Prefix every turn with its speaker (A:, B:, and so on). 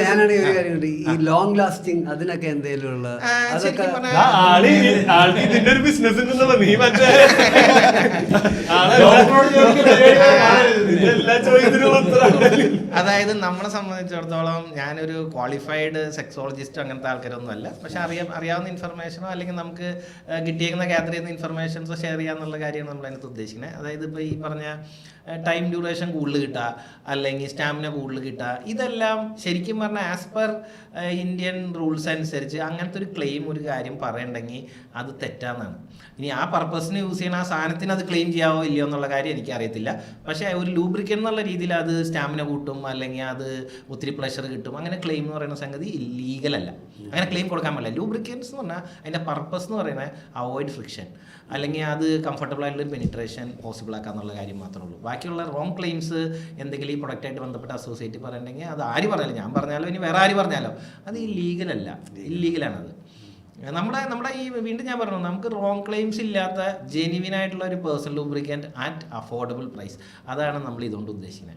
A: ഞാനാണെങ്കിൽ ഒരു കാര്യമുണ്ട്, ഈ ലോങ് ലാസ്റ്റിംഗ് അതിനൊക്കെ എന്തെങ്കിലും ഉള്ള അതൊക്കെ
B: ഇതിന്റെ ഒരു ബിസിനസ്
C: അതായത് നമ്മളെ സംബന്ധിച്ചിടത്തോളം ഞാനൊരു ക്വാളിഫൈഡ് സെക്സോളജിസ്റ്റ് അങ്ങനത്തെ ആൾക്കാരൊന്നും അല്ല. പക്ഷെ അറിയാവുന്ന ഇൻഫർമേഷനോ അല്ലെങ്കിൽ നമുക്ക് കിട്ടിയേക്കുന്ന ഗ്യാദർ ചെയ്യുന്ന ഇൻഫർമേഷൻസോ ഷെയർ ചെയ്യാന്നുള്ള കാര്യമാണ് നമ്മൾ അതിനകത്ത് ഉദ്ദേശിക്കുന്നത്. അതായത് ഇപ്പോൾ ഈ പറഞ്ഞ ടൈം ഡ്യൂറേഷൻ കൂടുതൽ കിട്ടുക അല്ലെങ്കിൽ സ്റ്റാമിന കൂടുതൽ കിട്ടുക, ഇതെല്ലാം ശരിക്കും പറഞ്ഞാൽ ആസ് പെർ ഇന്ത്യൻ റൂൾസ് അനുസരിച്ച് അങ്ങനത്തെ ഒരു ക്ലെയിം ഒരു കാര്യം പറയണ്ടെങ്കിൽ അത് തെറ്റാന്നാണ്. ഇനി ആ പർപ്പസിന് യൂസ് ചെയ്യുന്ന ആ സാധനത്തിന് അത് ക്ലെയിം ചെയ്യാവോ ഇല്ലയോ എന്നുള്ള കാര്യം എനിക്കറിയത്തില്ല. പക്ഷേ ഒരു ലൂബ്രിക്കൻ എന്നുള്ള രീതിയിൽ അത് സ്റ്റാമിന കൂട്ടും അല്ലെങ്കിൽ അത് ഒത്തിരി പ്ലഷർ കിട്ടും, അങ്ങനെ ക്ലെയിം എന്ന് പറയുന്ന സംഗതി ലീഗലല്ല. അങ്ങനെ ക്ലെയിം കൊടുക്കാൻ പാടില്ല. ലൂബ്രിക്കൻസ് എന്ന് പറഞ്ഞാൽ അതിൻ്റെ പർപ്പസ് എന്ന് പറയുന്നത് അവോയ്ഡ് ഫ്രിക്ഷൻ അല്ലെങ്കിൽ അത് കംഫർട്ടബിൾ ആയിട്ടുള്ള പെനിട്രേഷൻ പോസിബിൾ ആക്കാന്നുള്ള കാര്യം മാത്രമേ ഉള്ളൂ. ബാക്കിയുള്ള റോങ് ക്ലെയിംസ് എന്തെങ്കിലും ഈ പ്രൊഡക്റ്റായിട്ട് ബന്ധപ്പെട്ട അസോസിയേറ്റ് പറയണമെങ്കിൽ അത് ആര് പറഞ്ഞാലും, ഞാൻ പറഞ്ഞാലോ ഇനി വേറെ ആര് പറഞ്ഞാലോ, അത് ഇല്ലീഗലല്ല, ഇല്ലീഗലാണത്. നമ്മുടെ ഈ വീണ്ടും ഞാൻ പറഞ്ഞു, നമുക്ക് റോങ് ക്ലെയിംസ് ഇല്ലാത്ത ജെന്യുവിൻ ആയിട്ടുള്ള ഒരു personal lubricant at affordable price, അതാണ് നമ്മൾ ഇതുകൊണ്ട് ഉദ്ദേശിക്കുന്നത്.